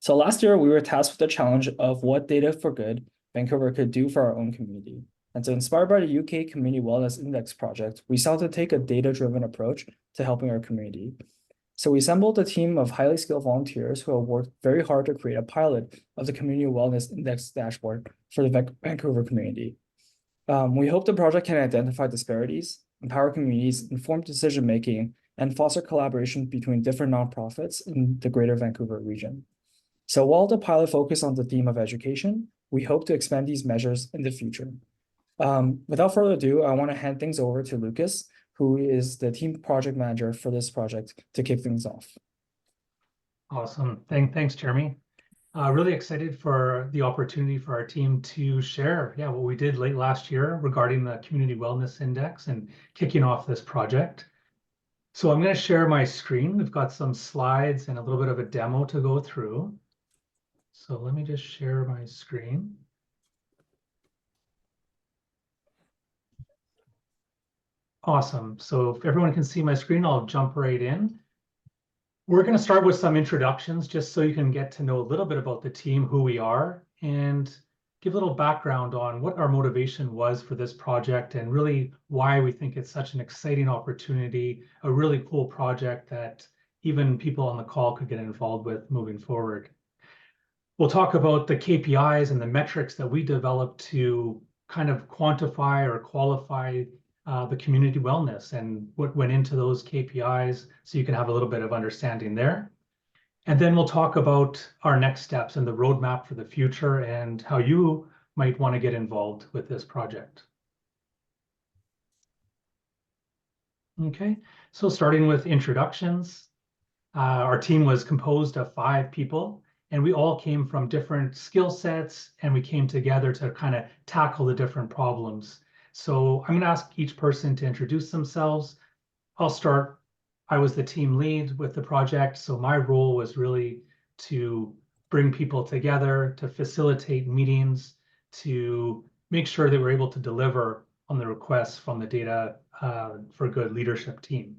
So last year, we were tasked with the challenge of what data for good Vancouver could do for our own community. And so inspired by the UK Community Wellness Index project, we sought to take a data-driven approach to helping our community. So we assembled a team of highly skilled volunteers who have worked very hard to create a pilot of the Community Wellness Index dashboard for the Vancouver community. We hope the project can identify disparities, empower communities, inform decision-making, and foster collaboration between different nonprofits in the greater Vancouver region. So while the pilot focused on the theme of education, we hope to expand these measures in the future. Without further ado, I want to hand things over to Lucas, who is the team project manager for this project, to kick things off. Awesome. Thanks, Jeremy. Really excited for the opportunity for our team to share what we did late last year regarding the Community Wellness Index and kicking off this project. So I'm going to share my screen. We've got some slides and a little bit of a demo to go through. So let me just share my screen. Awesome. So if everyone can see my screen, I'll jump right in. We're going to start with some introductions just so you can get to know a little bit about the team, who we are, and give a little background on what our motivation was for this project and really why we think it's such an exciting opportunity, a really cool project that even people on the call could get involved with moving forward. We'll talk about the KPIs and the metrics that we developed to kind of quantify or qualify the community wellness and what went into those KPIs so you can have a little bit of understanding there. And then we'll talk about our next steps and the roadmap for the future and how you might want to get involved with this project. Okay, so starting with introductions, our team was composed of 5 people, and we all came from different skill sets, and we came together to kind of tackle the different problems. So I'm going to ask each person to introduce themselves. I'll start. I was the team lead with the project, so my role was really to bring people together, to facilitate meetings, to make sure they were able to deliver on the requests from the Data for Good leadership team.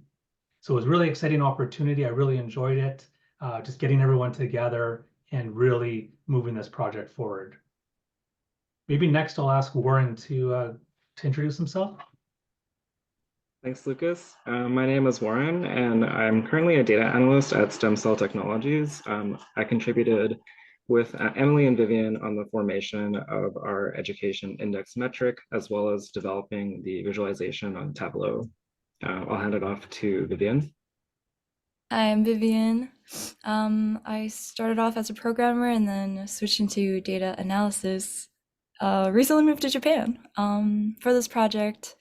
So it was a really exciting opportunity. I really enjoyed it, just getting everyone together and really moving this project forward. Maybe next I'll ask Warren to introduce himself. Thanks, Lucas. My name is Warren, and I'm currently a data analyst at Stem Cell Technologies. I contributed with Emily and Vivian on the formation of our education index metric, as well as developing the visualization on Tableau. I'll hand it off to Vivian. I'm Vivian. I started off as a programmer and then switched into data analysis. Recently moved to Japan. For this project,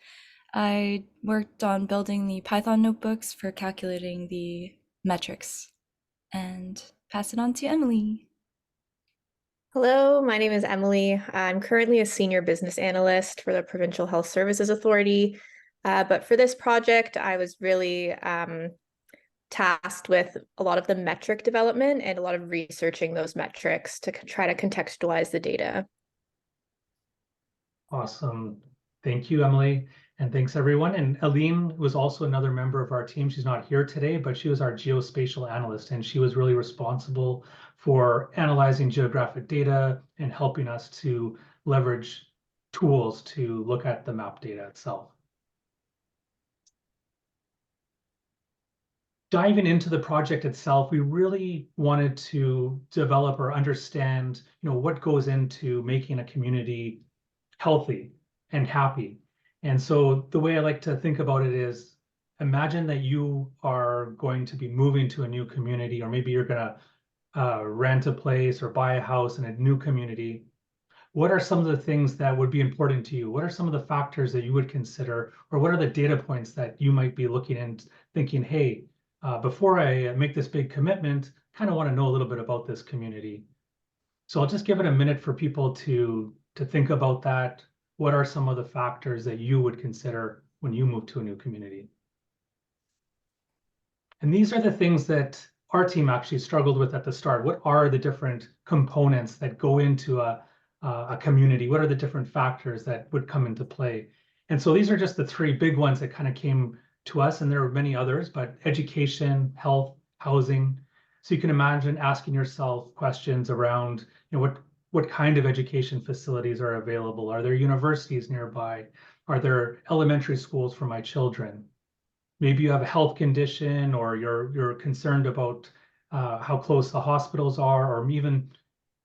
I worked on building the Python notebooks for calculating the metrics, and pass it on to Emily. Hello, my name is Emily. I'm currently a senior business analyst for the Provincial Health Services Authority. But for this project, I was really tasked with a lot of the metric development and a lot of researching those metrics to try to contextualize the data. Awesome. Thank you, Emily. And thanks, everyone. And Aline was also another member of our team. She's not here today, but she was our geospatial analyst, and she was really responsible for analyzing geographic data and helping us to leverage tools to look at the map data itself. Diving into the project itself, we really wanted to develop or understand, what goes into making a community healthy and happy. And so the way I like to think about it is, imagine that you are going to be moving to a new community, or maybe you're going to rent a place or buy a house in a new community. What are some of the things that would be important to you? What are some of the factors that you would consider, or what are the data points that you might be looking and thinking, hey, before I make this big commitment, kind of want to know a little bit about this community. So I'll just give it a minute for people to think about that. What are some of the factors that you would consider when you move to a new community? And these are the things that our team actually struggled with at the start. What are the different components that go into a community? What are the different factors that would come into play? And so these are just the 3 big ones that kind of came to us, and there are many others, but education, health, housing. So you can imagine asking yourself questions around, what kind of education facilities are available? Are there universities nearby? Are there elementary schools for my children? Maybe you have a health condition, or you're concerned about how close the hospitals are, or even,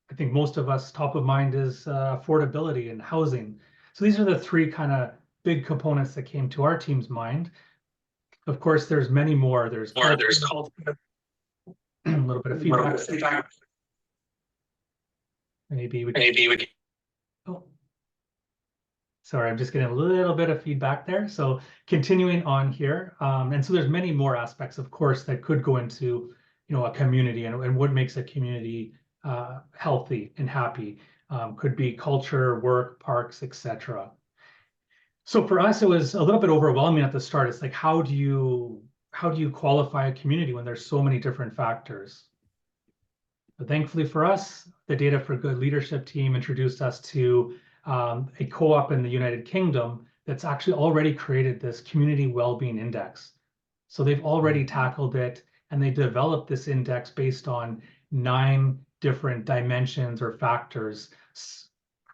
I think most of us, top of mind is affordability and housing. So these are the three kind of big components that came to our team's mind. Of course, there's many more. There's a little bit of feedback. Maybe we can. Oh, sorry, I'm just getting a little bit of feedback there. So continuing on here, and so there's many more aspects, of course, that could go into, a community and what makes a community healthy and happy. Could be culture, work, parks, etc. So for us, it was a little bit overwhelming at the start. It's like, how do you qualify a community when there's so many different factors? But thankfully for us, the Data for Good leadership team introduced us to a co-op in the United Kingdom that's actually already created this community well-being index. So they've already tackled it, and they developed this index based on 9 different dimensions or factors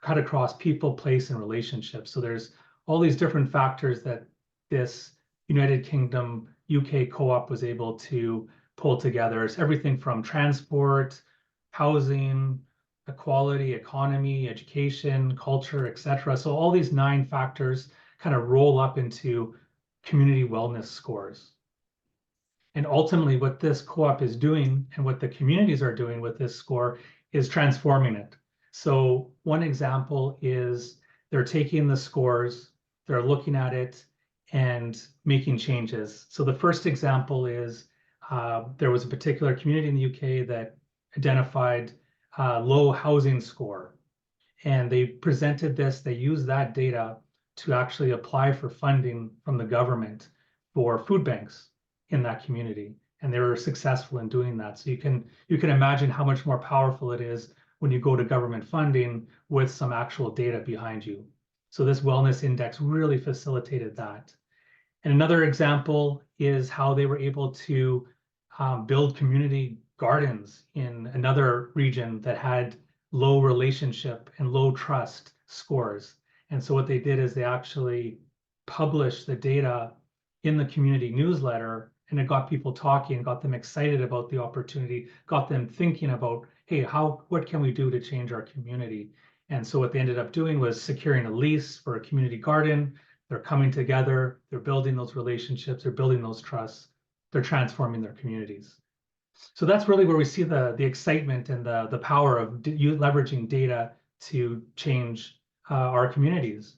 cut across people, place, and relationships. So there's all these different factors that this United Kingdom UK co-op was able to pull together. It's everything from transport, housing, equality, economy, education, culture, etc. So all these 9 factors kind of roll up into community wellness scores. And ultimately, what this co-op is doing and what the communities are doing with this score is transforming it. So one example is they're taking the scores, they're looking at it and making changes. So the first example is there was a particular community in the UK that identified low housing score. And they presented this, they used that data to actually apply for funding from the government for food banks in that community. And they were successful in doing that. So you can imagine how much more powerful it is when you go to government funding with some actual data behind you. So this wellness index really facilitated that. And another example is how they were able to build community gardens in another region that had low relationship and low trust scores. And so what they did is they actually published the data in the community newsletter, and it got people talking, got them excited about the opportunity, got them thinking about, hey, what can we do to change our community? And so what they ended up doing was securing a lease for a community garden. They're coming together, they're building those relationships, they're building those trusts, they're transforming their communities. So that's really where we see the excitement and the power of leveraging data to change our communities.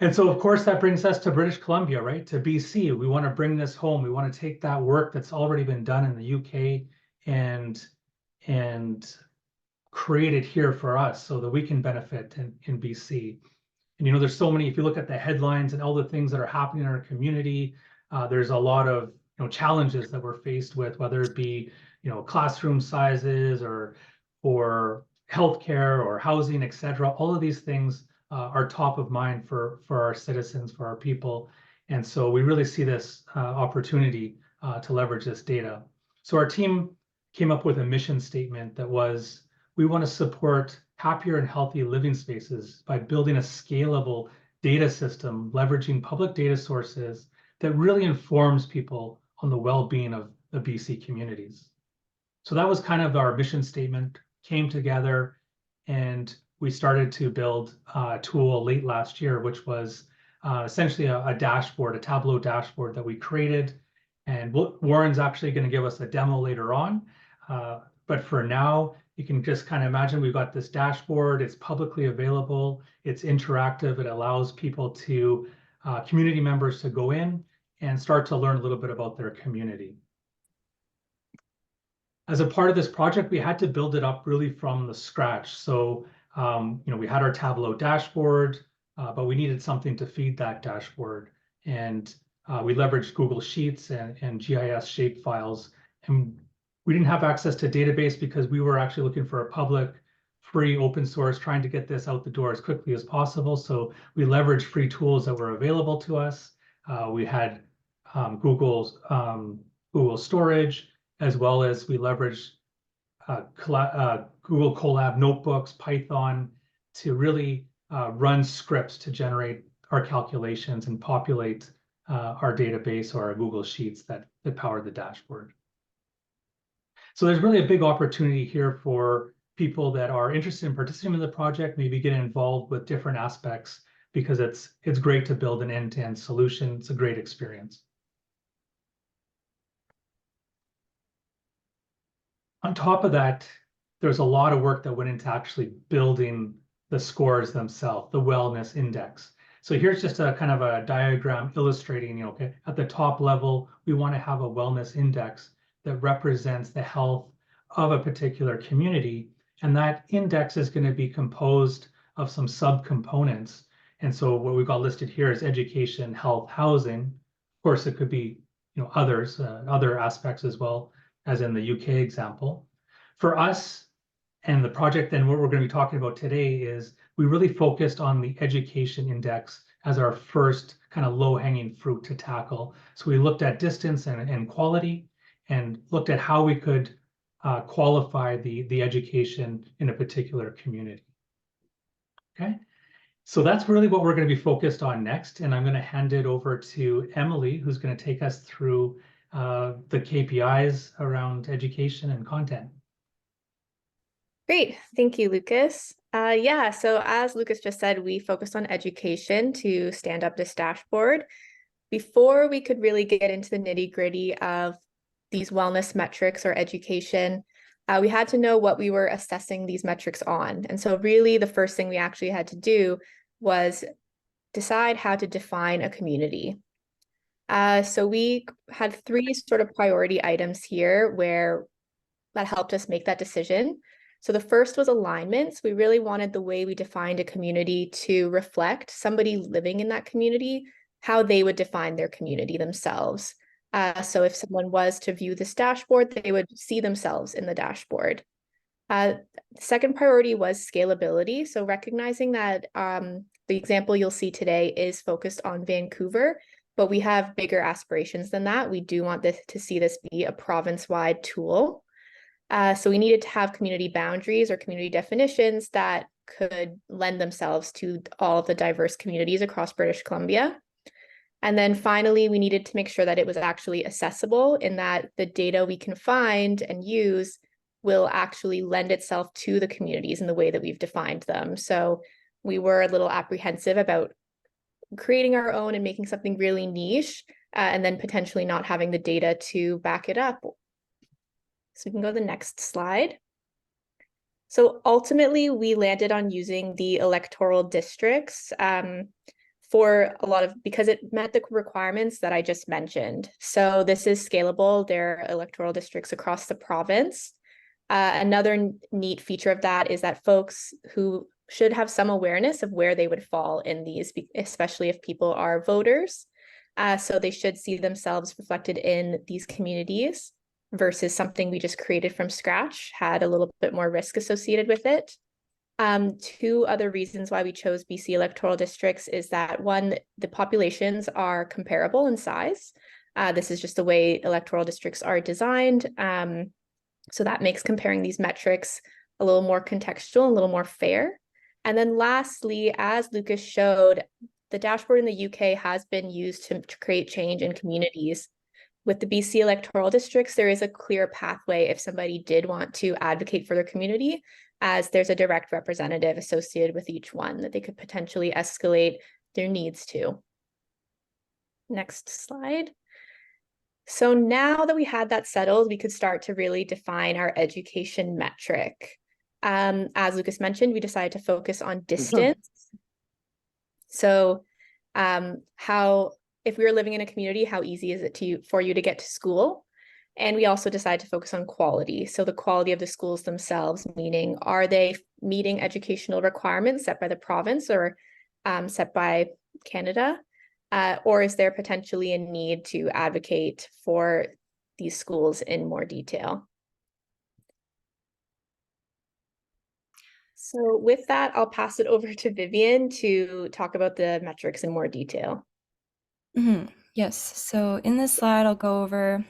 And so, of course, that brings us to British Columbia, right? To BC. We want to bring this home. We want to take that work that's already been done in the UK and create it here for us so that we can benefit in BC. And there's so many, if you look at the headlines and all the things that are happening in our community, there's a lot of challenges that we're faced with, whether it be classroom sizes or healthcare or housing, etc. All of these things are top of mind for our citizens, for our people. And so we really see this opportunity to leverage this data. So our team came up with a mission statement that was, we want to support happier and healthy living spaces by building a scalable data system, leveraging public data sources that really informs people on the well-being of the BC communities. So that was kind of our mission statement, came together, and we started to build a tool late last year, which was essentially a dashboard, a Tableau dashboard that we created. And Warren's actually going to give us a demo later on. But for now, you can just kind of imagine we've got this dashboard. It's publicly available. It's interactive. It allows people to, community members to go in and start to learn a little bit about their community. As a part of this project, we had to build it up really from the scratch. So, we had our Tableau dashboard, but we needed something to feed that dashboard. And we leveraged Google Sheets and GIS shape files. And we didn't have access to database because we were actually looking for a public, free, open source, trying to get this out the door as quickly as possible. So we leveraged free tools that were available to us. We had Google Storage, as well as we leveraged Google Colab notebooks, Python, to really run scripts to generate our calculations and populate our database or our Google Sheets that power the dashboard. So there's really a big opportunity here for people that are interested in participating in the project, maybe get involved with different aspects, because it's great to build an end-to-end solution. It's a great experience. On top of that, there's a lot of work that went into actually building the scores themselves, the wellness index. So here's just a kind of a diagram illustrating, okay, at the top level, we want to have a wellness index that represents the health of a particular community. And that index is going to be composed of some subcomponents. And so what we've got listed here is education, health, housing. Of course, it could be other aspects as well, as in the UK example. For us and the project, and what we're going to be talking about today, is we really focused on the education index as our first kind of low-hanging fruit to tackle. So we looked at distance and quality, and looked at how we could qualify the education in a particular community. Okay, so that's really what we're going to be focused on next, and I'm going to hand it over to Emily, who's going to take us through the KPIs around education and content. Great, thank you, Lucas. Yeah, so as Lucas just said, we focused on education to stand up this dashboard. Before we could really get into the nitty-gritty of these wellness metrics or education, we had to know what we were assessing these metrics on. And so really the first thing we actually had to do was decide how to define a community. So we had three sort of priority items here where that helped us make that decision. So the first was alignments. We really wanted the way we defined a community to reflect somebody living in that community, how they would define their community themselves. So if someone was to view this dashboard, they would see themselves in the dashboard. The second priority was scalability. So recognizing that the example you'll see today is focused on Vancouver, but we have bigger aspirations than that. We do want this to see this be a province-wide tool. So we needed to have community boundaries or community definitions that could lend themselves to all of the diverse communities across British Columbia. And then finally, we needed to make sure that it was actually accessible, in that the data we can find and use will actually lend itself to the communities in the way that we've defined them. So we were a little apprehensive about creating our own and making something really niche, and then potentially not having the data to back it up. So we can go to the next slide. So ultimately, we landed on using the electoral districts for a lot of, because it met the requirements that I just mentioned. So this is scalable. There are electoral districts across the province. Another neat feature of that is that folks who should have some awareness of where they would fall in these, especially if people are voters. So they should see themselves reflected in these communities, versus something we just created from scratch, had a little bit more risk associated with it. Two other reasons why we chose BC electoral districts is that, one, the populations are comparable in size. This is just the way electoral districts are designed. So that makes comparing these metrics a little more contextual, a little more fair. And then lastly, as Lucas showed, the dashboard in the UK has been used to create change in communities. With the BC electoral districts, there is a clear pathway if somebody did want to advocate for their community, as there's a direct representative associated with each one that they could potentially escalate their needs to. Next slide. So now that we had that settled, we could start to really define our education metric. As Lucas mentioned, we decided to focus on distance. So if we were living in a community, how easy is it for you to get to school? And we also decided to focus on quality. So the quality of the schools themselves, meaning, are they meeting educational requirements set by the province or set by Canada? Or is there potentially a need to advocate for these schools in more detail? So with that, I'll pass it over to Vivian to talk about the metrics in more detail. Yes, so in this slide, I'll go over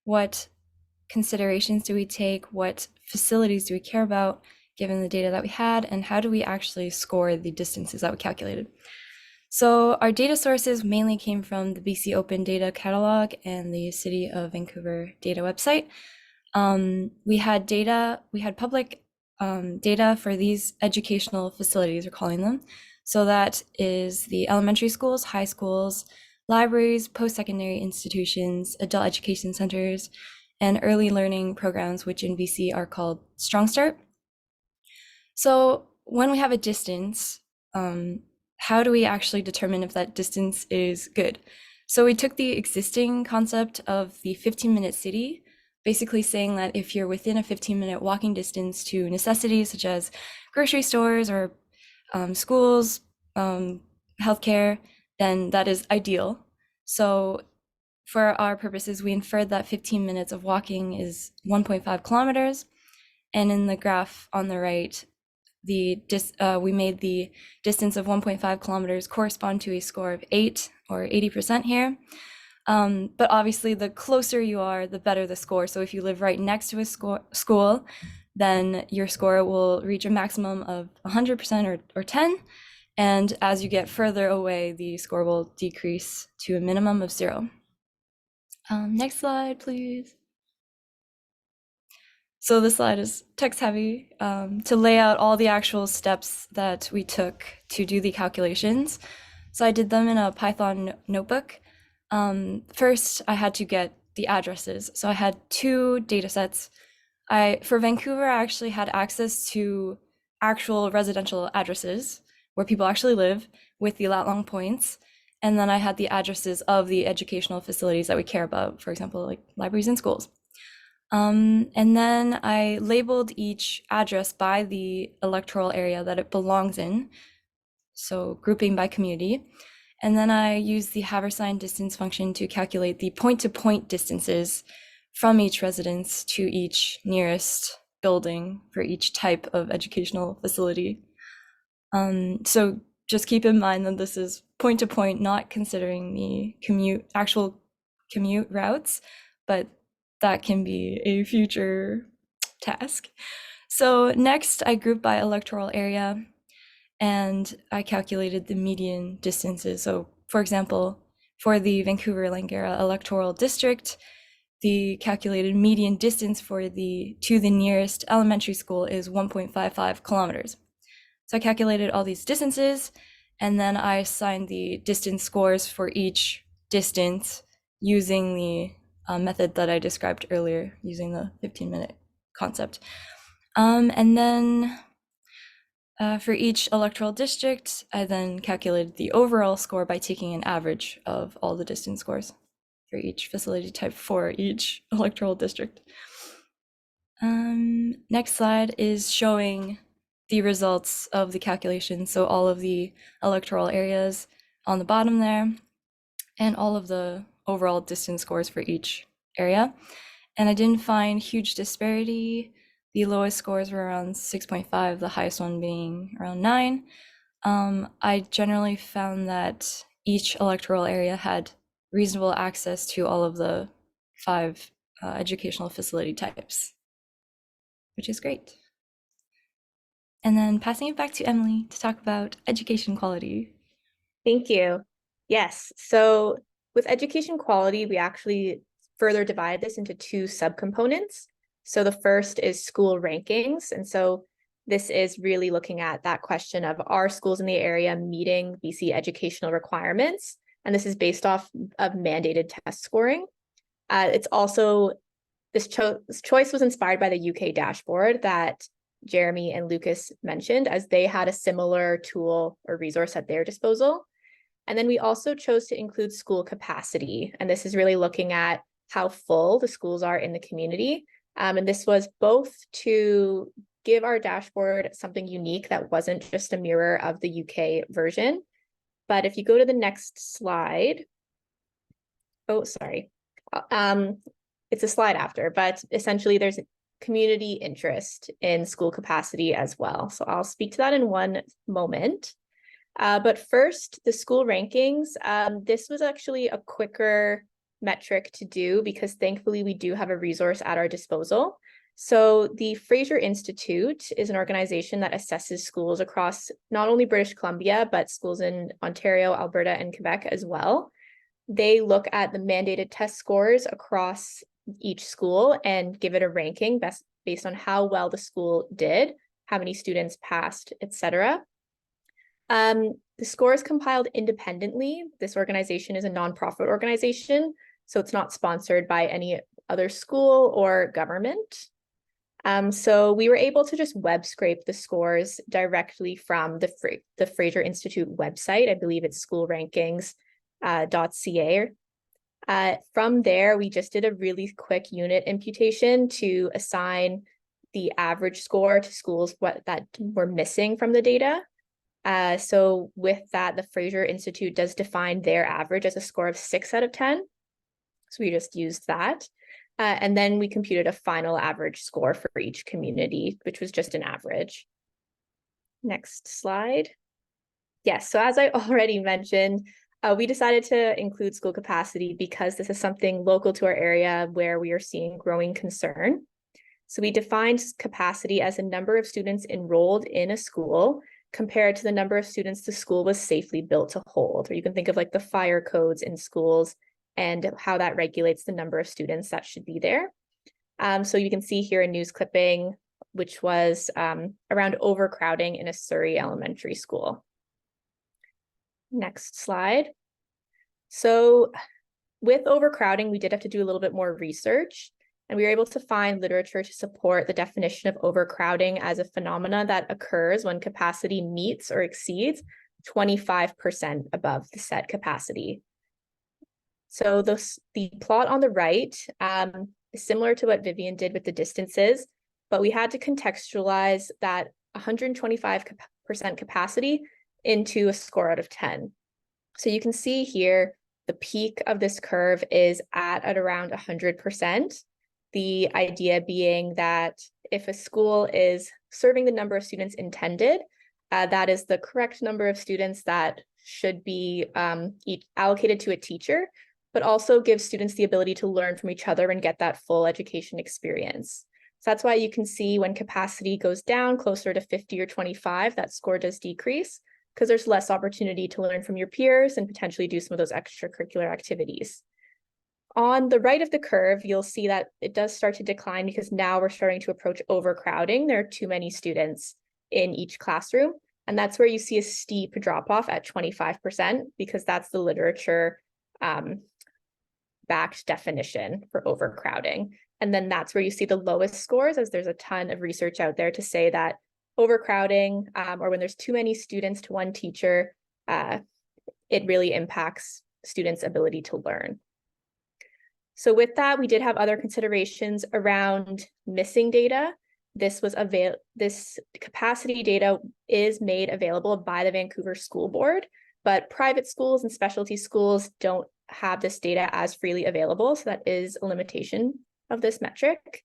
what considerations do we take? What facilities do we care about given the data that we had? And how do we actually score the distances that we calculated? So our data sources mainly came from the BC Open Data Catalog and the City of Vancouver data website. We had public data for these educational facilities, we're calling them. So that is the elementary schools, high schools, libraries, post-secondary institutions, adult education centers, and early learning programs, which in BC are called Strong Start. So when we have a distance, how do we actually determine if that distance is good? So we took the existing concept of the 15-minute city, basically saying that if you're within a 15-minute walking distance to necessities such as grocery stores or schools, healthcare, then that is ideal. So for our purposes, we inferred that 15 minutes of walking is 1.5 kilometers. And in the graph on the right, we made the distance of 1.5 kilometers correspond to a score of 8 or 80% here. But obviously, the closer you are, the better the score. So if you live right next to a school, then your score will reach a maximum of 100% or 10. And as you get further away, the score will decrease to a minimum of 0. Next slide, please. So this slide is text heavy to lay out all the actual steps that we took to do the calculations. So I did them in a Python notebook. First, I had to get the addresses. So I had 2 data sets. For Vancouver, I actually had access to actual residential addresses where people actually live with the lat long points. And then I had the addresses of the educational facilities that we care about, for example, like libraries and schools. And then I labeled each address by the electoral area that it belongs in, so grouping by community. And then I used the Haversine distance function to calculate the point-to-point distances from each residence to each nearest building for each type of educational facility. So just keep in mind that this is point-to-point, not considering the actual commute routes, but that can be a future task. So next, I grouped by electoral area, and I calculated the median distances. So for example, for the Vancouver-Langara electoral district, the calculated median distance to the nearest elementary school is 1.55 kilometers. So I calculated all these distances, and then I assigned the distance scores for each distance using the method that I described earlier, using the 15-minute concept. And then for each electoral district, I then calculated the overall score by taking an average of all the distance scores for each facility type for each electoral district. Next slide is showing the results of the calculation. So all of the electoral areas on the bottom there, and all of the overall distance scores for each area. And I didn't find huge disparity. The lowest scores were around 6.5, the highest one being around 9. I generally found that each electoral area had reasonable access to all of the 5 educational facility types, which is great. And then passing it back to Emily to talk about education quality. Thank you. Yes, so with education quality, we actually further divide this into 2 subcomponents. So the first is school rankings. And so this is really looking at that question of, are schools in the area meeting BC educational requirements? And this is based off of mandated test scoring. It's also, this choice was inspired by the UK dashboard that Jeremy and Lucas mentioned, as they had a similar tool or resource at their disposal. And then we also chose to include school capacity. And this is really looking at how full the schools are in the community. And this was both to give our dashboard something unique that wasn't just a mirror of the UK version. But if you go to the next slide, oh, sorry. It's a slide after, but essentially there's community interest in school capacity as well. So I'll speak to that in one moment. But first, the school rankings. This was actually a quicker metric to do because thankfully we do have a resource at our disposal. So the Fraser Institute is an organization that assesses schools across not only British Columbia, but schools in Ontario, Alberta, and Quebec as well. They look at the mandated test scores across each school and give it a ranking based on how well the school did, how many students passed, etc. The score is compiled independently. This organization is a nonprofit organization, so it's not sponsored by any other school or government. So we were able to just web scrape the scores directly from the Fraser Institute website. I believe it's schoolrankings.ca. From there, we just did a really quick unit imputation to assign the average score to schools that were missing from the data. So with that, the Fraser Institute does define their average as a score of 6 out of 10. So we just used that. And then we computed a final average score for each community, which was just an average. Next slide. Yes, so as I already mentioned, we decided to include school capacity because this is something local to our area where we are seeing growing concern. So we defined capacity as the number of students enrolled in a school compared to the number of students the school was safely built to hold. Or you can think of like the fire codes in schools and how that regulates the number of students that should be there. So you can see here a news clipping, which was around overcrowding in a Surrey elementary school. Next slide. So with overcrowding, we did have to do a little bit more research, and we were able to find literature to support the definition of overcrowding as a phenomena that occurs when capacity meets or exceeds 25% above the set capacity. So the plot on the right is similar to what Vivian did with the distances, but we had to contextualize that 125% capacity into a score out of 10. So you can see here, the peak of this curve is at around 100%. The idea being that if a school is serving the number of students intended, that is the correct number of students that should be allocated to a teacher, but also gives students the ability to learn from each other and get that full education experience. So that's why you can see when capacity goes down closer to 50 or 25, that score does decrease because there's less opportunity to learn from your peers and potentially do some of those extracurricular activities. On the right of the curve, you'll see that it does start to decline because now we're starting to approach overcrowding. There are too many students in each classroom, and that's where you see a steep drop off at 25% because that's the literature backed definition for overcrowding. And then that's where you see the lowest scores, as there's a ton of research out there to say that overcrowding or when there's too many students to one teacher, it really impacts students' ability to learn. So with that, we did have other considerations around missing data. This capacity data is made available by the Vancouver School Board, but private schools and specialty schools don't have this data as freely available. So that is a limitation of this metric.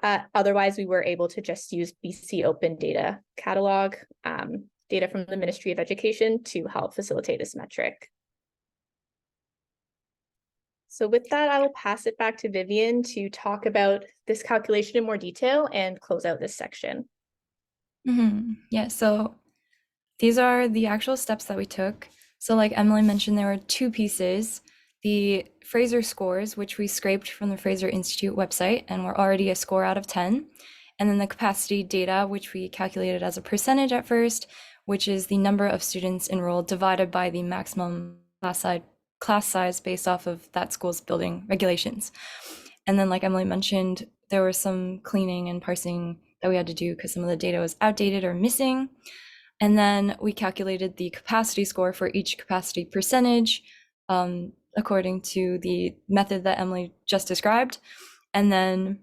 Otherwise, we were able to just use BC Open Data Catalog, data from the Ministry of Education to help facilitate this metric. So with that, I will pass it back to Vivian to talk about this calculation in more detail and close out this section. Yeah, so these are the actual steps that we took. So like Emily mentioned, there were two pieces. The Fraser scores, which we scraped from the Fraser Institute website and were already a score out of 10. And then the capacity data, which we calculated as a percentage at first, which is the number of students enrolled divided by the maximum class size based off of that school's building regulations. And then like Emily mentioned, there was some cleaning and parsing that we had to do because some of the data was outdated or missing. And then we calculated the capacity score for each capacity percentage according to the method that Emily just described. And then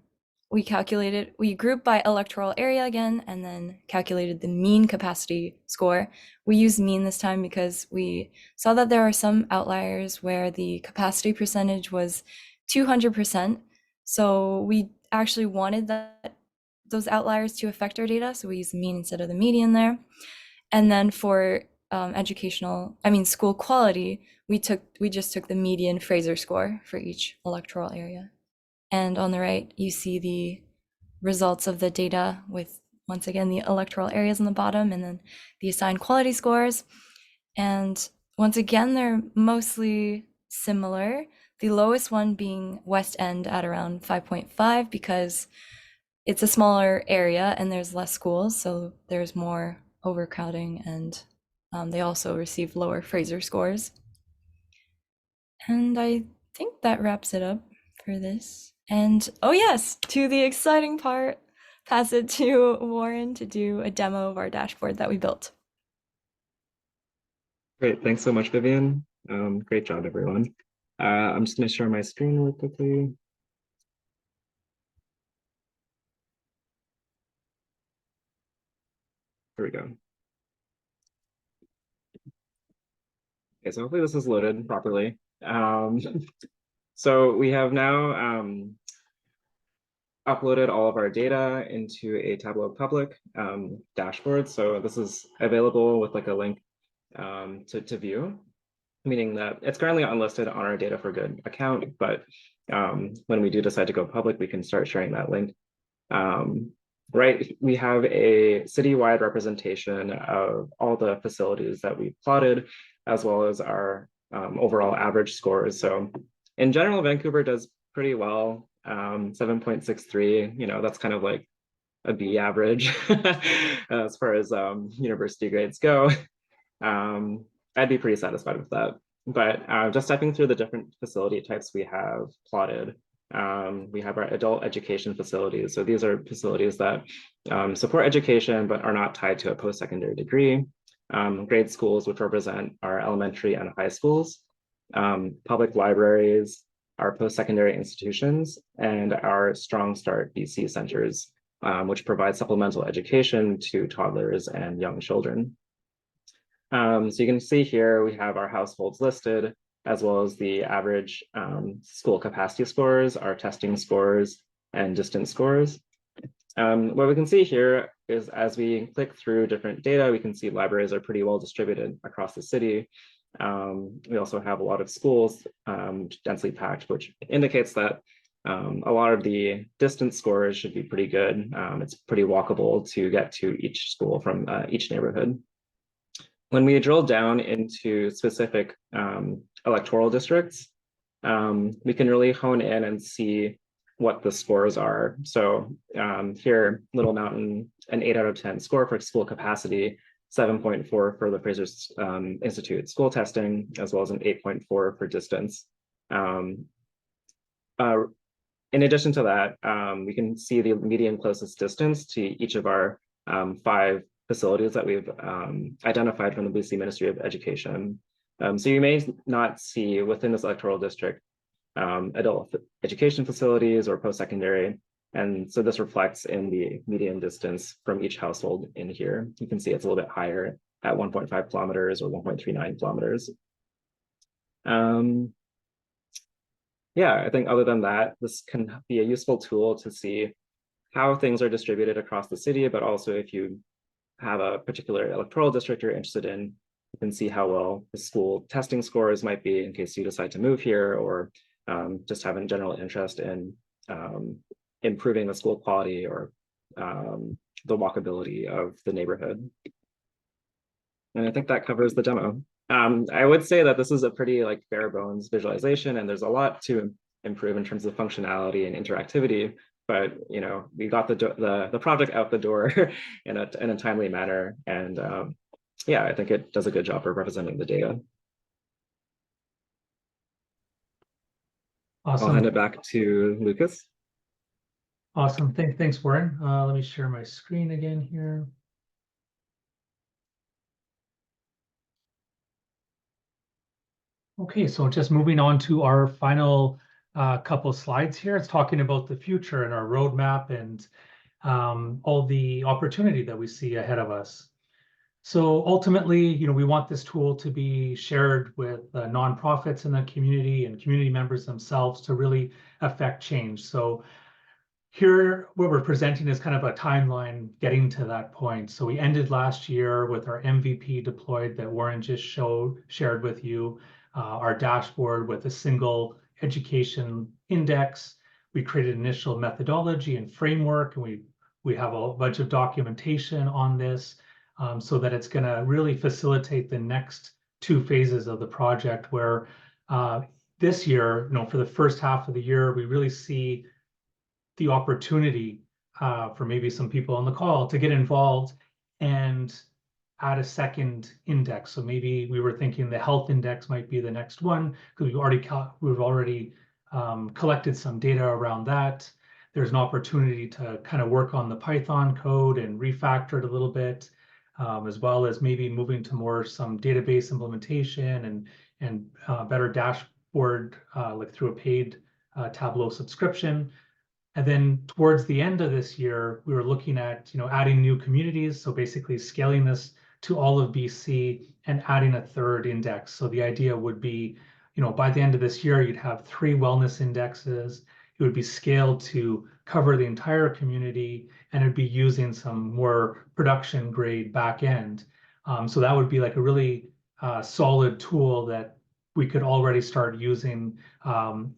we grouped by electoral area again, and then calculated the mean capacity score. We used mean this time because we saw that there are some outliers where the capacity percentage was 200%. So we actually wanted those outliers to affect our data. So we used mean instead of the median there. And then for school quality, we just took the median Fraser score for each electoral area. And on the right, you see the results of the data with, once again, the electoral areas on the bottom and then the assigned quality scores. And once again, they're mostly similar. The lowest one being West End at around 5.5 because it's a smaller area and there's less schools, so there's more overcrowding, and they also received lower Fraser scores. And I think that wraps it up for this. And oh yes, to the exciting part, pass it to Warren to do a demo of our dashboard that we built. Great, thanks so much, Vivian. Great job, everyone. I'm just going to share my screen really quickly. Here we go. Okay, so hopefully this is loaded properly. So we have now uploaded all of our data into a Tableau Public dashboard. So this is available with like a link to view, meaning that it's currently unlisted on our Data for Good account, but when we do decide to go public, we can start sharing that link. Right, we have a citywide representation of all the facilities that we plotted, as well as our overall average scores. So in general, Vancouver does pretty well, 7.63, you know, that's kind of like a B average as far as university grades go. I'd be pretty satisfied with that. But just stepping through the different facility types we have plotted, we have our adult education facilities. So these are facilities that support education, but are not tied to a post-secondary degree. Grade schools, which represent our elementary and high schools, public libraries, our post-secondary institutions, and our Strong Start BC centers, which provide supplemental education to toddlers and young children. So you can see here, we have our households listed, as well as the average school capacity scores, our testing scores, and distance scores. What we can see here is as we click through different data, we can see libraries are pretty well distributed across the city. We also have a lot of schools densely packed, which indicates that a lot of the distance scores should be pretty good. It's pretty walkable to get to each school from each neighborhood. When we drill down into specific electoral districts, we can really hone in and see what the scores are. So here, Little Mountain, an 8 out of 10 score for school capacity, 7.4 for the Fraser Institute school testing, as well as an 8.4 for distance. In addition to that, we can see the median closest distance to each of our 5 facilities that we've identified from the BC Ministry of Education. So you may not see within this electoral district adult education facilities or post-secondary. And so this reflects in the median distance from each household in here. You can see it's a little bit higher at 1.5 kilometers or 1.39 kilometers. Yeah, I think other than that, this can be a useful tool to see how things are distributed across the city, but also if you have a particular electoral district you're interested in, you can see how well the school testing scores might be in case you decide to move here, or just have a general interest in improving the school quality or the walkability of the neighborhood. And I think that covers the demo. I would say that this is a pretty like bare bones visualization, and there's a lot to improve in terms of functionality and interactivity. But you know, we got the project out the door in a timely manner, and yeah, I think it does a good job of representing the data. Awesome. I'll hand it back to Lucas. Awesome. Thanks, Warren. Let me share my screen again here. Okay, so just moving on to our final couple slides here. It's talking about the future and our roadmap and all the opportunity that we see ahead of us. So ultimately, you know, we want this tool to be shared with nonprofits in the community and community members themselves to really affect change. So here, what we're presenting is kind of a timeline getting to that point. So we ended last year with our MVP deployed that Warren just shared with you, our dashboard with a single education index. We created initial methodology and framework, and we have a bunch of documentation on this, so that it's going to really facilitate the next 2 phases of the project, where this year, for the first half of the year, we really see the opportunity for maybe some people on the call to get involved and add a second index. So maybe we were thinking the health index might be the next one, because we've already collected some data around that. There's an opportunity to kind of work on the Python code and refactor it a little bit, as well as maybe moving to some database implementation and better dashboard, like through a paid Tableau subscription. And then towards the end of this year, we were looking at adding new communities. So basically scaling this to all of BC and adding a third index. So the idea would be, by the end of this year, you'd have 3 wellness indexes. It would be scaled to cover the entire community, and it'd be using some more production grade backend. So that would be like a really solid tool that we could already start using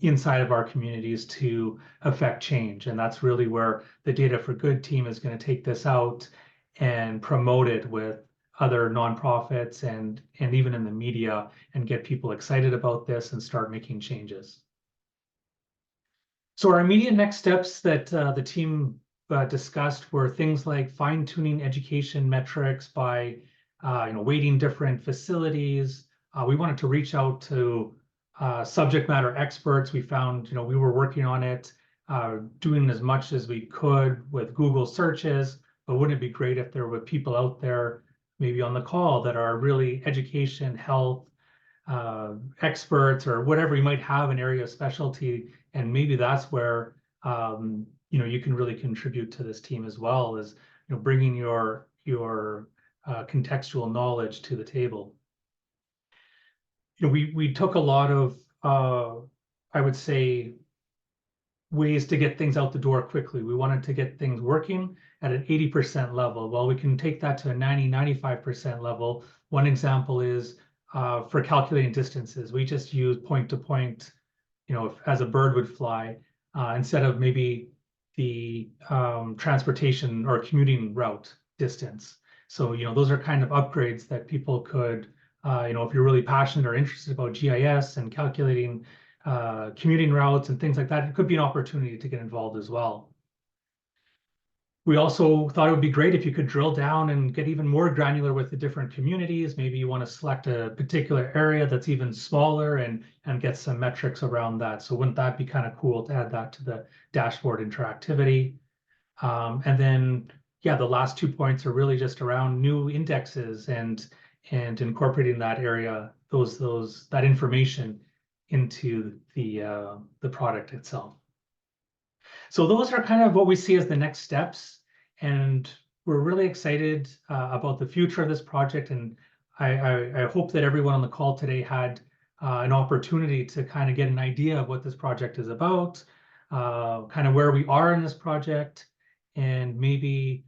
inside of our communities to affect change. And that's really where the Data for Good team is going to take this out and promote it with other nonprofits and even in the media, and get people excited about this and start making changes. So our immediate next steps that the team discussed were things like fine-tuning education metrics by weighting different facilities. We wanted to reach out to subject matter experts. We found, we were working on it, doing as much as we could with Google searches, but wouldn't it be great if there were people out there maybe on the call that are really education, health experts, or whatever you might have an area of specialty. And maybe that's where, you can really contribute to this team as well, as bringing your contextual knowledge to the table. We took a lot of, I would say, ways to get things out the door quickly. We wanted to get things working at an 80% level. Well, we can take that to a 95% level. One example is for calculating distances. We just use point to point, as a bird would fly, instead of maybe the transportation or commuting route distance. So, those are kind of upgrades that people could, if you're really passionate or interested about GIS and calculating commuting routes and things like that, it could be an opportunity to get involved as well. We also thought it would be great if you could drill down and get even more granular with the different communities. Maybe you want to select a particular area that's even smaller and get some metrics around that. So wouldn't that be kind of cool to add that to the dashboard interactivity? And then, yeah, the last 2 points are really just around new indexes and incorporating that area, that information into the product itself. So those are kind of what we see as the next steps, and we're really excited about the future of this project. And I hope that everyone on the call today had an opportunity to kind of get an idea of what this project is about, kind of where we are in this project, and maybe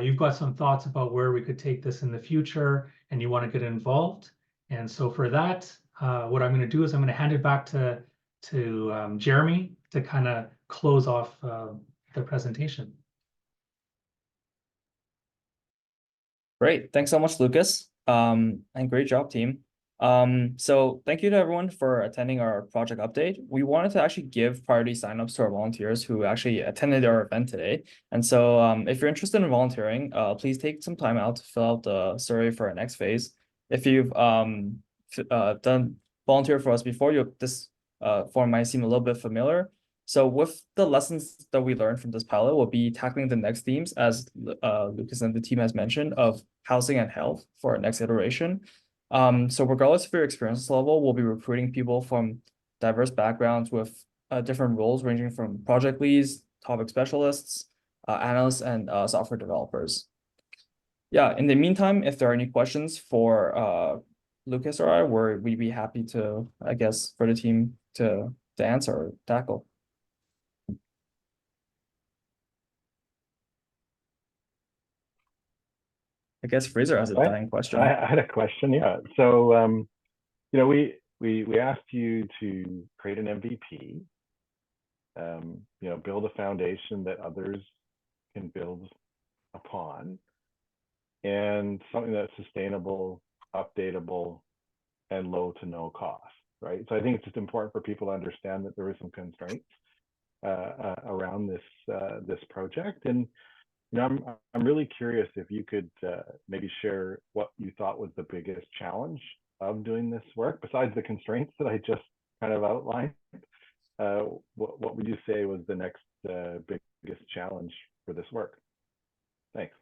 you've got some thoughts about where we could take this in the future and you want to get involved. And so for that, what I'm going to do is I'm going to hand it back to Jeremy to kind of close off the presentation. Great. Thanks so much, Lucas. And great job, team. So thank you to everyone for attending our project update. We wanted to actually give priority signups to our volunteers who actually attended our event today. And so if you're interested in volunteering, please take some time out to fill out the survey for our next phase. If you've done volunteer for us before, this form might seem a little bit familiar. So with the lessons that we learned from this pilot, we'll be tackling the next themes, as Lucas and the team has mentioned, of housing and health for our next iteration. So regardless of your experience level, we'll be recruiting people from diverse backgrounds with different roles, ranging from project leads, topic specialists, analysts, and software developers. Yeah, in the meantime, if there are any questions for Lucas or I, we'd be happy to, I guess, for the team to answer or tackle. I guess Fraser has a dying question. I had a question. Yeah. So, you know, we asked you to create an MVP, you know, build a foundation that others can build upon, and something that's sustainable, updatable, and low to no cost, right? So I think it's just important for people to understand that there is some constraints around this project. And you know, I'm really curious if you could maybe share what you thought was the biggest challenge of doing this work, besides the constraints that I just kind of outlined. What would you say was the next biggest challenge for this work? Thanks.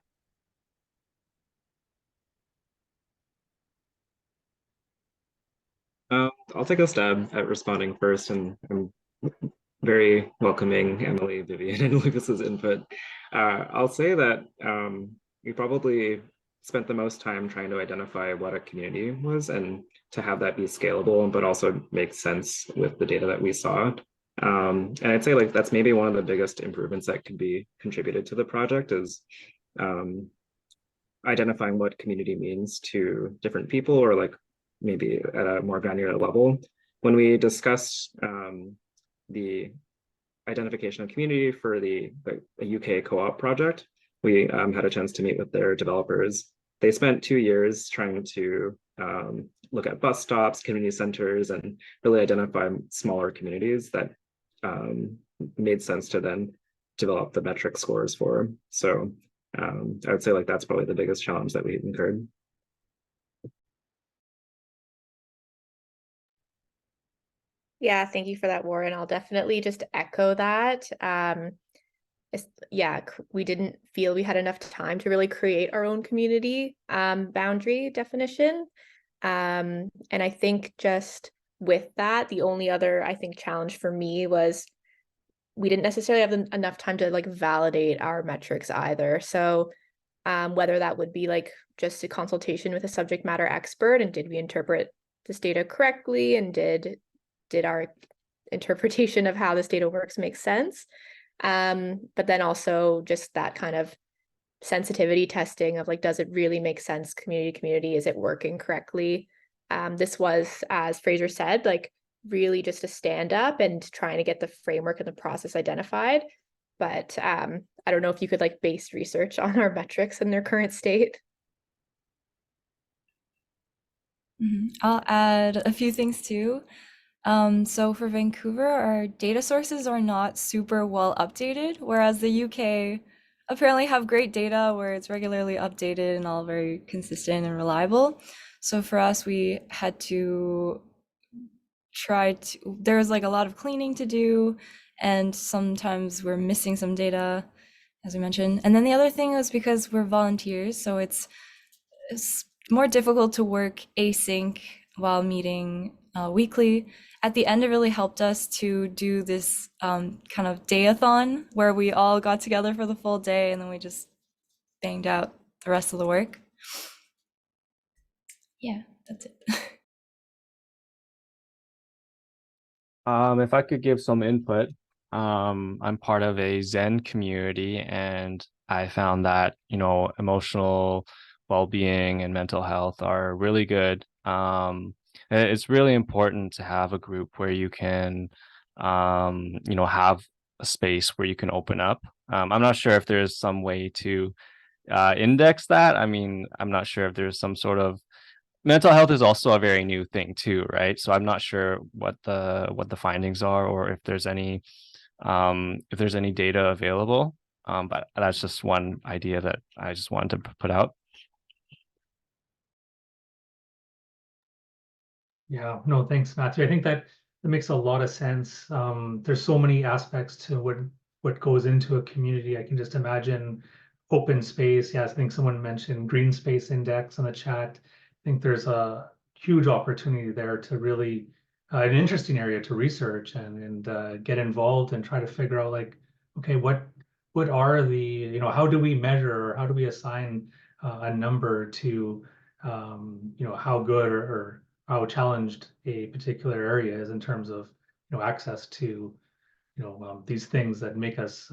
I'll take a stab at responding first, and I'm very welcoming Emily, Vivian, and Lucas's input. I'll say that we probably spent the most time trying to identify what a community was and to have that be scalable, but also make sense with the data that we saw. And I'd say like that's maybe one of the biggest improvements that could be contributed to the project is identifying what community means to different people, or like maybe at a more granular level. When we discussed the identification of community for the UK co-op project, we had a chance to meet with their developers. They spent 2 years trying to look at bus stops, community centers, and really identify smaller communities that made sense to then develop the metric scores for. So I would say like that's probably the biggest challenge that we incurred. Yeah, thank you for that, Warren. I'll definitely just echo that. Yeah, we didn't feel we had enough time to really create our own community boundary definition. And I think just with that, the only other, I think, challenge for me was we didn't necessarily have enough time to like validate our metrics either. So whether that would be like just a consultation with a subject matter expert, and did we interpret this data correctly, and did our interpretation of how this data works make sense? But then also just that kind of sensitivity testing of like, does it really make sense community to community? Is it working correctly? This was, as Fraser said, like really just a stand up and trying to get the framework and the process identified. But I don't know if you could like base research on our metrics in their current state. I'll add a few things too. So for Vancouver, our data sources are not super well updated, whereas the UK apparently have great data where it's regularly updated and all very consistent and reliable. So for us, we had to there's like a lot of cleaning to do, and sometimes we're missing some data, as we mentioned. And then the other thing was because we're volunteers, so it's more difficult to work async while meeting weekly. At the end, it really helped us to do this kind of day-a-thon where we all got together for the full day and then we just banged out the rest of the work. Yeah, that's it. If I could give some input, I'm part of a Zen community, and I found that, you know, emotional well-being and mental health are really good. It's really important to have a group where you can, you know, have a space where you can open up. I'm not sure if there's some way to index that. I mean, I'm not sure if there's some sort of mental health is also a very new thing too, right? So I'm not sure what the findings are, or if there's any data available. But that's just one idea that I just wanted to put out. Yeah, no, thanks, Matthew. I think that makes a lot of sense. There's so many aspects to what goes into a community. I can just imagine open space. Yes, I think someone mentioned green space index on the chat. I think there's a huge opportunity there to really an interesting area to research and get involved and try to figure out like, okay, what are the, you know, how do we measure, or how do we assign a number to you know, how good or how challenged a particular area is in terms of, you know, access to, you know, these things that make us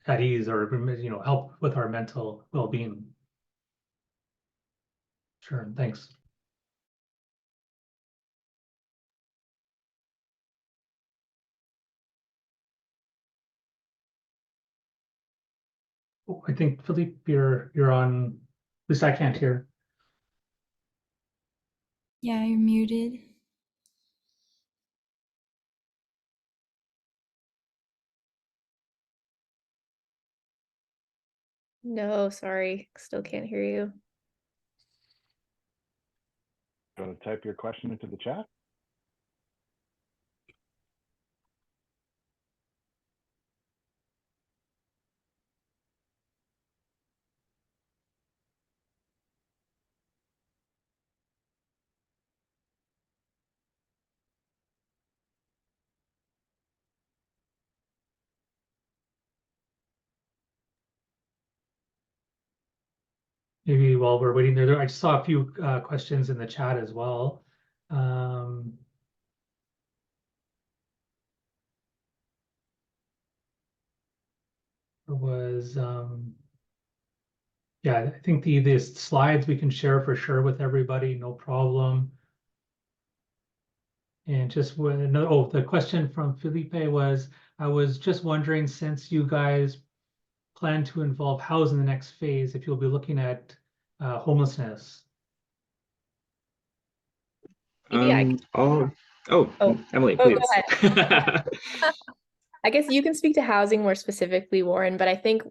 at ease, or, you know, help with our mental well-being. Sure, thanks. Oh, I think Philippe, you're on. At least I can't hear. Yeah, you're muted. No, sorry, still can't hear you. You want to type your question into the chat? Maybe while we're waiting there, I just saw a few questions in the chat as well. There was, yeah, I think the slides we can share for sure with everybody, no problem. And just when, oh, the question from Felipe was, I was just wondering, since you guys plan to involve housing in the next phase, if you'll be looking at homelessness. Maybe I can. Emily, Go please. ahead. I guess you can speak to housing more specifically, Warren, but I think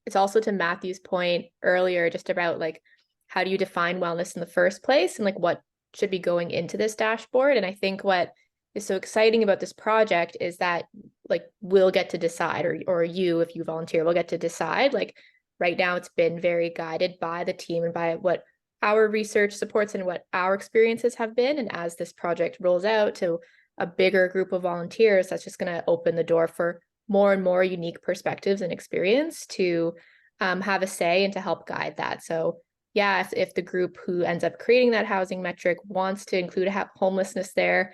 it's also to Matthew's point earlier, just about like, how do you define wellness in the first place and like what should be going into this dashboard? And I think what is so exciting about this project is that like we'll get to decide, or you, if you volunteer, will get to decide. Like right now it's been very guided by the team and by what our research supports and what our experiences have been. And as this project rolls out to a bigger group of volunteers, that's just going to open the door for more and more unique perspectives and experience to have a say and to help guide that. So yeah, if the group who ends up creating that housing metric wants to include homelessness there,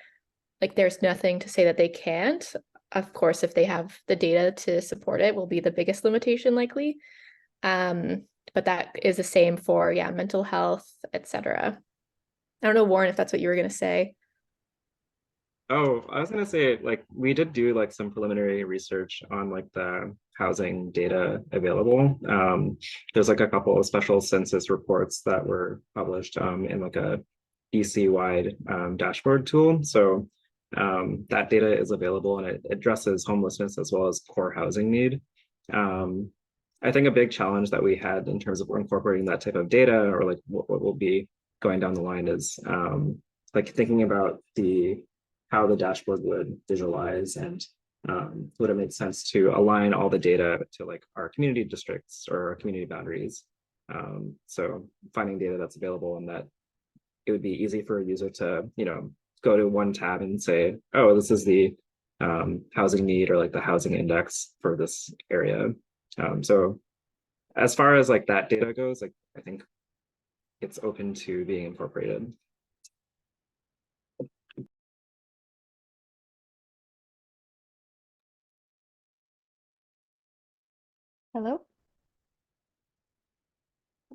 like there's nothing to say that they can't. Of course, if they have the data to support it, will be the biggest limitation likely. But that is the same for, yeah, mental health, etc. I don't know, Warren, if that's what you were going to say. Oh, I was gonna say, like, we did do like some preliminary research on like the housing data available. There's like a couple of special census reports that were published in like a BC-wide dashboard tool. So that data is available and it addresses homelessness as well as core housing need. I think a big challenge that we had in terms of incorporating that type of data, or like what will be going down the line, is like thinking about how the dashboard would visualize, and would it make sense to align all the data to like our community districts or our community boundaries. So finding data that's available and that it would be easy for a user to, go to one tab and say, oh, this is the housing need or like the housing index for this area. So as far as like that data goes, like I think it's open to being incorporated. Hello.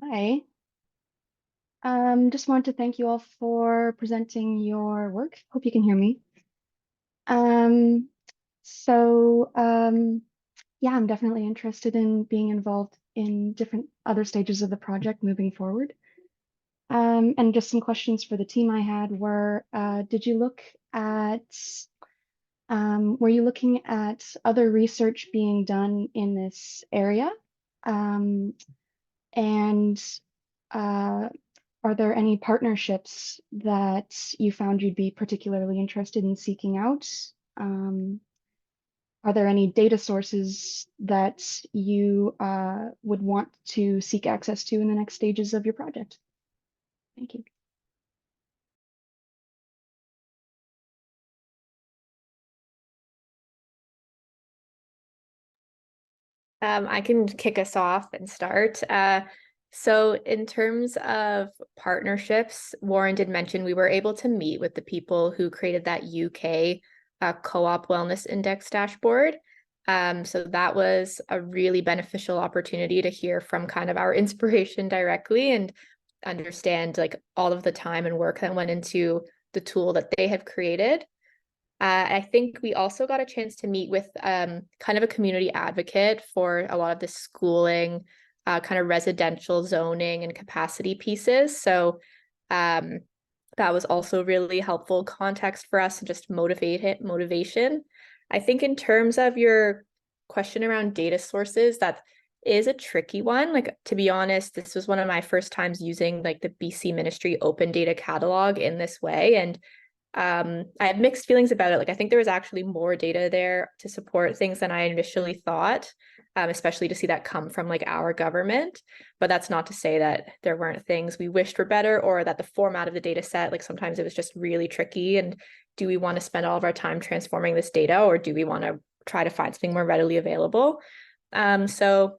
Hi. Just wanted to thank you all for presenting your work. Hope you can hear me. Yeah, I'm definitely interested in being involved in different other stages of the project moving forward. And just some questions for the team I had were, did you look at, were you looking at other research being done in this area? Are there any partnerships that you found you'd be particularly interested in seeking out? Are there any data sources that you would want to seek access to in the next stages of your project? Thank you. I can kick us off and start. So in terms of partnerships, Warren did mention we were able to meet with the people who created that UK co-op wellness index dashboard. So that was a really beneficial opportunity to hear from kind of our inspiration directly. And understand like all of the time and work that went into the tool that they have created. I think we also got a chance to meet with kind of a community advocate for a lot of the schooling, kind of residential zoning and capacity pieces. So that was also really helpful context for us and just motivation. I think in terms of your question around data sources, that is a tricky one. Like, to be honest, this was one of my first times using like the BC Ministry Open Data Catalog in this way. And I have mixed feelings about it. Like, I think there was actually more data there to support things than I initially thought, especially to see that come from like our government. But that's not to say that there weren't things we wished were better, or that the format of the data set, like sometimes it was just really tricky. And do we want to spend all of our time transforming this data, or do we want to try to find something more readily available? So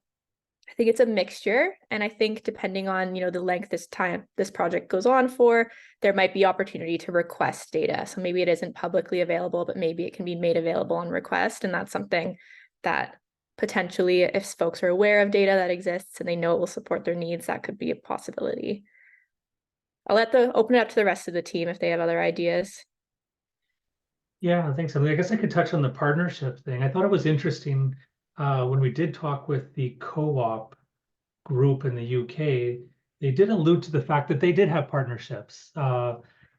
I think it's a mixture. And I think depending on, the length this project goes on for, there might be opportunity to request data. So maybe it isn't publicly available, but maybe it can be made available on request. And that's something that potentially, if folks are aware of data that exists and they know it will support their needs, that could be a possibility. I'll open it up to the rest of the team if they have other ideas. Yeah, thanks, Emily. I guess I could touch on the partnership thing. I thought it was interesting when we did talk with the co-op group in the UK, they did allude to the fact that they did have partnerships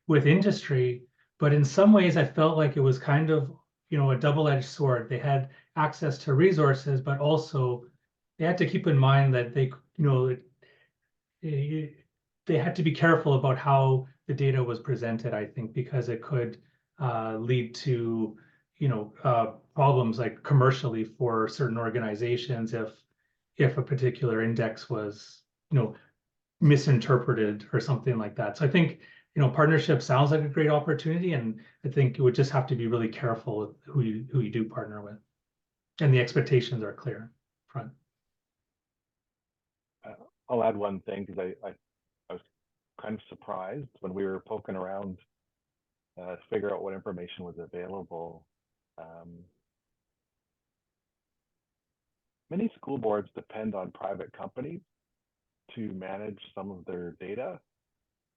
with industry, but in some ways I felt like it was kind of, a double-edged sword. They had access to resources, but also they had to keep in mind that they had to be careful about how the data was presented, I think, because it could lead to, problems like commercially for certain organizations if a particular index was, misinterpreted or something like that. So I think, partnership sounds like a great opportunity, and I think it would just have to be really careful with who you do partner with, and the expectations are clear front. I'll add one thing, because I was kind of surprised when we were poking around to figure out what information was available. Many school boards depend on private companies to manage some of their data.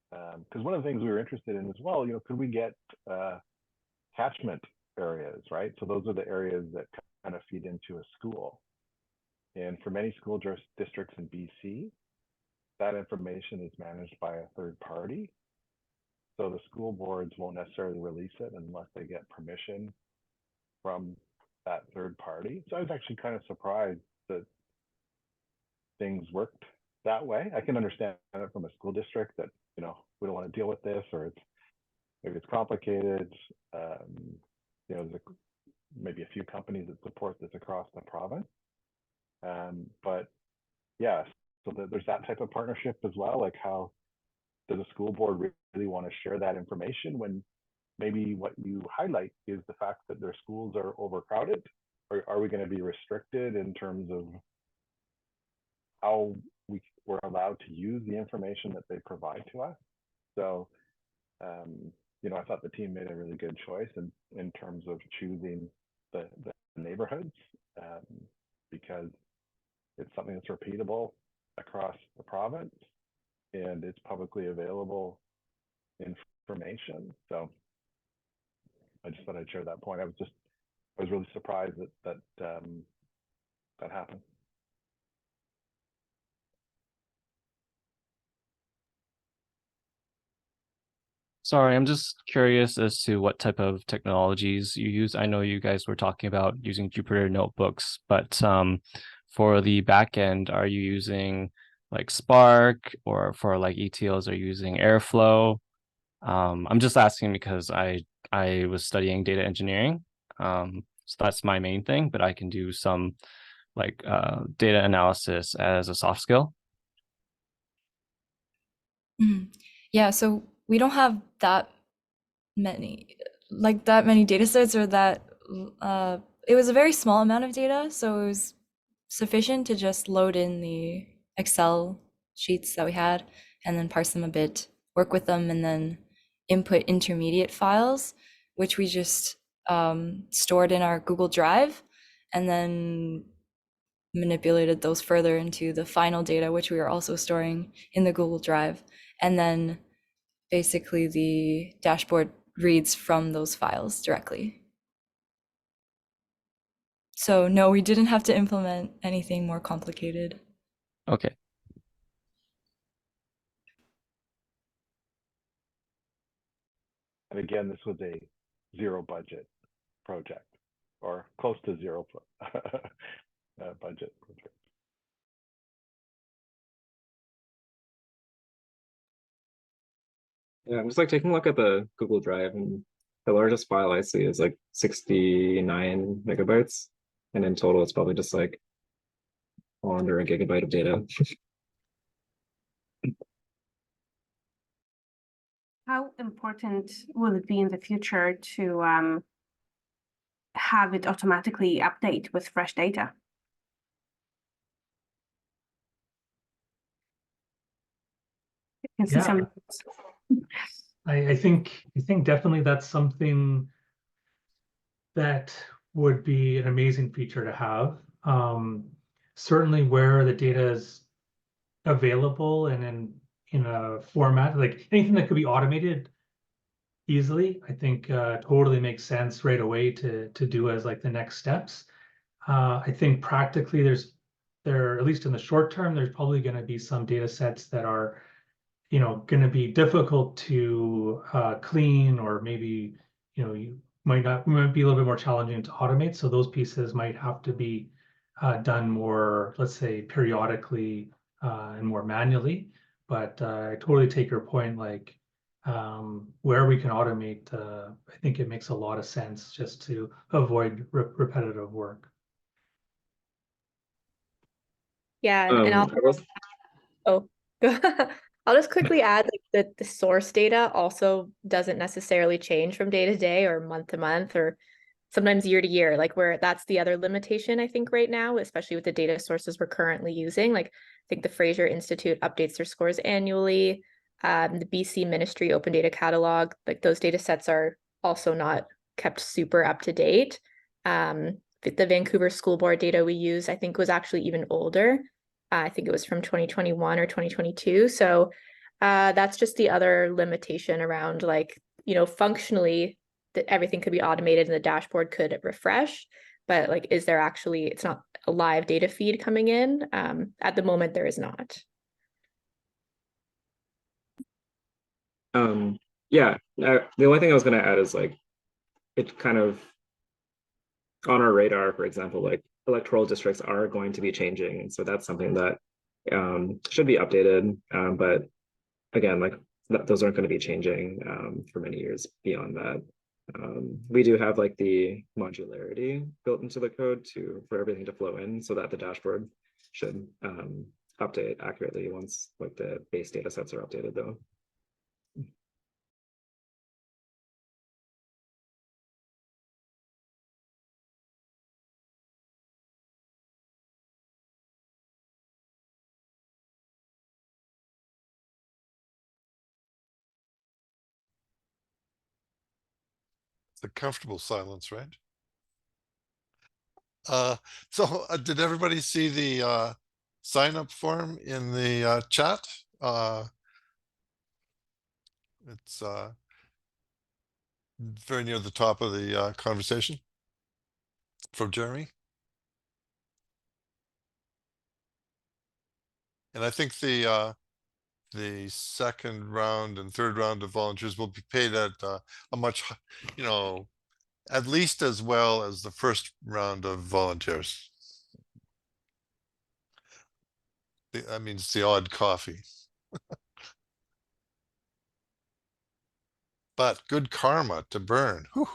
Because one of the things we were interested in as well, could we get catchment areas, right? So those are the areas that kind of feed into a school. And for many school districts in BC, that information is managed by a third party. So the school boards won't necessarily release it unless they get permission from that third party. So I was actually kind of surprised that things worked that way. I can understand it from a school district that, we don't want to deal with this, or maybe it's complicated. There's maybe a few companies that support this across the province. But yeah, so there's that type of partnership as well. Like, how does a school board really want to share that information when maybe what you highlight is the fact that their schools are overcrowded? Or are we going to be restricted in terms of how we're allowed to use the information that they provide to us? So, I thought the team made a really good choice in terms of choosing the neighborhoods, because it's something that's repeatable across the province, and it's publicly available information. So I just thought I'd share that point. I was really surprised that happened. Sorry, I'm just curious as to what type of technologies you use. I know you guys were talking about using Jupyter notebooks, but for the backend, are you using like Spark, or for like ETLs, are you using Airflow? I'm just asking because I was studying data engineering, so that's my main thing, but I can do some like data analysis as a soft skill. Yeah, so we don't have that many data sets, or that it was a very small amount of data, so it was sufficient to just load in the Excel sheets that we had and then parse them a bit, work with them, and then input intermediate files, which we just stored in our Google Drive, and then manipulated those further into the final data, which we are also storing in the Google Drive. And then basically the dashboard reads from those files directly. So no, we didn't have to implement anything more complicated. Okay. And again, this was a zero budget project, or close to zero budget project. Yeah, I'm just like taking a look at the Google Drive, and the largest file I see is like 69 megabytes. And in total, it's probably just like under a gigabyte of data. How important will it be in the future to have it automatically update with fresh data? I can see Yeah. some. I think definitely that's something that would be an amazing feature to have. Certainly where the data is available and in a format, like anything that could be automated easily, I think totally makes sense right away to do as like the next steps. I think practically there, at least in the short term, there's probably going to be some data sets that are, going to be difficult to clean, or maybe, you might be a little bit more challenging to automate. So those pieces might have to be done more, let's say, periodically and more manually. But I totally take your point, like where we can automate, I think it makes a lot of sense just to avoid repetitive work. Yeah, and I'll oh I'll just quickly add like that the source data also doesn't necessarily change from day to day or month to month or sometimes year to year, like where that's the other limitation I think right now, especially with the data sources we're currently using. Like I think the Fraser Institute updates their scores annually. The BC Ministry Open Data Catalog, like those data sets are also not kept super up to date. The Vancouver School Board data we use, I think, was actually even older. I think it was from 2021 or 2022. So that's just the other limitation around, like, functionally that everything could be automated and the dashboard could refresh, but like, is there actually, it's not a live data feed coming in. At the moment, there is not. Yeah, the only thing I was going to add is like, it kind of on our radar, for example, like electoral districts are going to be changing. And so that's something that should be updated. But again, like those aren't going to be changing for many years beyond that. We do have like the modularity built into the code for everything to flow in, so that the dashboard should update accurately once like the base data sets are updated though. It's a comfortable silence, right? So did everybody see the sign up form in the chat? It's very near the top of the conversation from Jeremy. And I think the second round and third round of volunteers will be paid at a much, at least as well as the first round of volunteers. That means the odd coffee. But good karma to burn. Whew.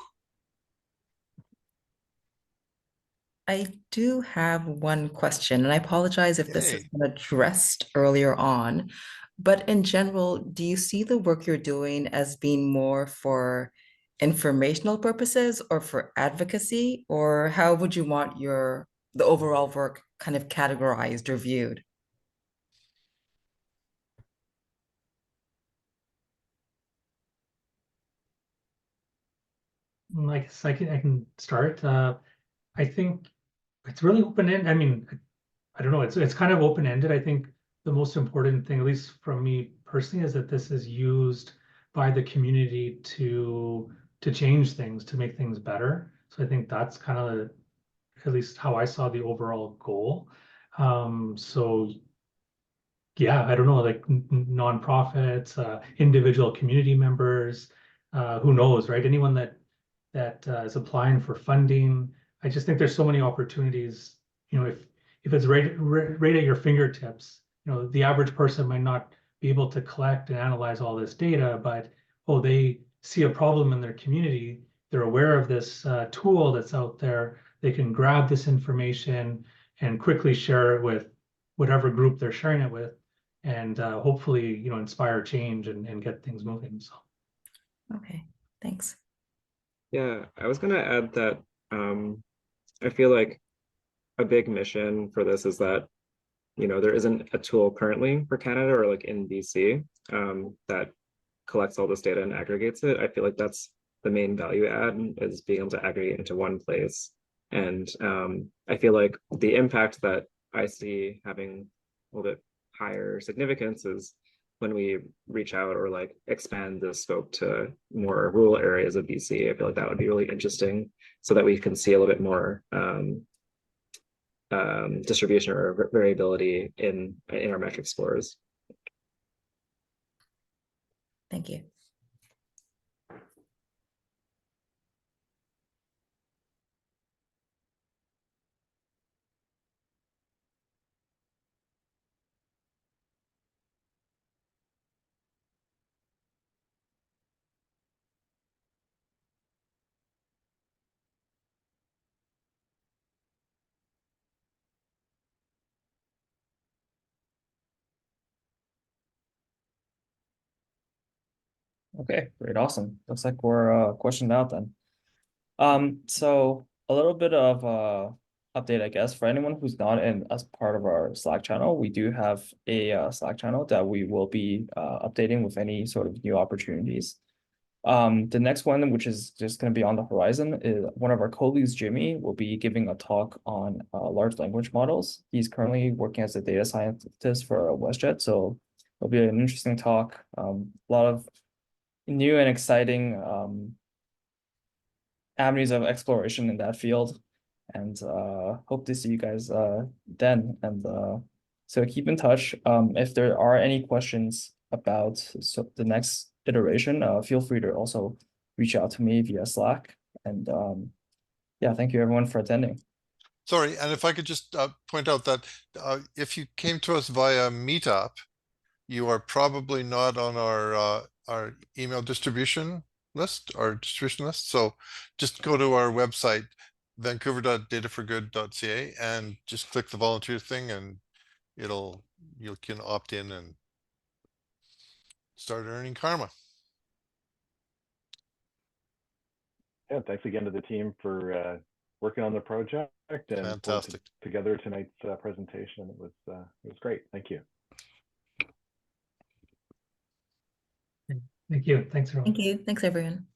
I do have one question, and I apologize if this has Hey. been addressed earlier on, but in general, do you see the work you're doing as being more for informational purposes or for advocacy, or how would you want the overall work kind of categorized or viewed? I guess I can start. I think it's really open-ended. I mean, I don't know, it's kind of open-ended. I think the most important thing, at least from me personally, is that this is used by the community to change things, to make things better. So I think that's kind of at least how I saw the overall goal. So yeah, I don't know, like nonprofits, individual community members, who knows, right? Anyone that is applying for funding. I just think there's so many opportunities. You know, if it's right at your fingertips, you know, the average person might not be able to collect and analyze all this data, but oh, they see a problem in their community. They're aware of this tool that's out there. They can grab this information and quickly share it with whatever group they're sharing it with, and hopefully, you know, inspire change and get things moving. So. Okay, thanks. Yeah, I was gonna add that I feel like a big mission for this is that, you know, there isn't a tool currently for Canada or like in BC that collects all this data and aggregates it. I feel like that's the main value add, is being able to aggregate into one place. And I feel like the impact that I see having a little bit higher significance is when we reach out or like expand the scope to more rural areas of BC. I feel like that would be really interesting, so that we can see a little bit more distribution or variability in our metric scores. Thank you. Okay, great, awesome. Looks like we're questioned out then. So a little bit of update, I guess, for anyone who's not in as part of our Slack channel. We do have a Slack channel that we will be updating with any sort of new opportunities. The next one, which is just going to be on the horizon, is one of our colleagues, Jimmy, will be giving a talk on large language models. He's currently working as a data scientist for WestJet, so it'll be an interesting talk. A lot of new and exciting avenues of exploration in that field, and hope to see you guys then. And so keep in touch. If there are any questions about the next iteration, feel free to also reach out to me via Slack. And yeah, thank you everyone for attending. Sorry, and if I could just point out that if you came to us via Meetup, you are probably not on our email distribution list, So just go to our website, vancouver.dataforgood.ca, and just click the volunteer thing, and you can opt in and start earning karma. Yeah, thanks again to the team for working on the project and Fantastic. together tonight's presentation. It was great. Thank you. Thank you. Thanks, everyone. Thank you. Thanks, everyone.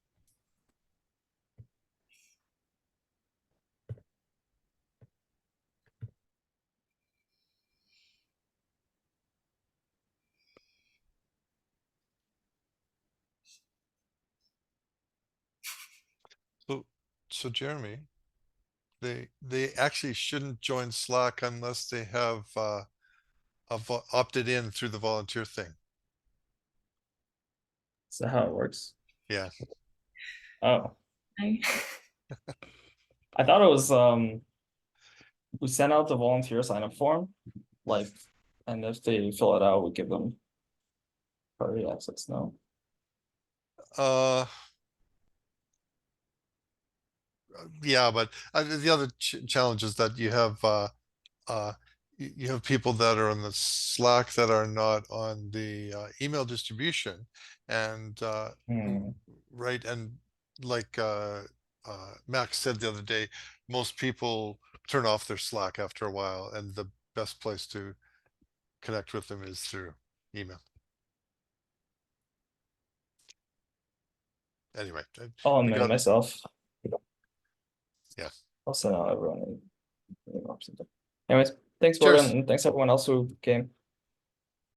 So Jeremy, they actually shouldn't join Slack unless they have opted in through the volunteer thing. Is that how it works? Yeah. Oh, I thought it was we sent out the volunteer sign up form, like, and if they fill it out, we give them priority access. No. Yeah, but the other challenge is that you have you have people that are on the Slack that are not on the email distribution, and right, and like Max said the other day, most people turn off their Slack after a while, and the best place to connect with them is through email. Anyway, I'll unmute myself. Yeah. I'll send out everyone. Anyways. Thanks, Cheers. Gordon, and thanks everyone else who came.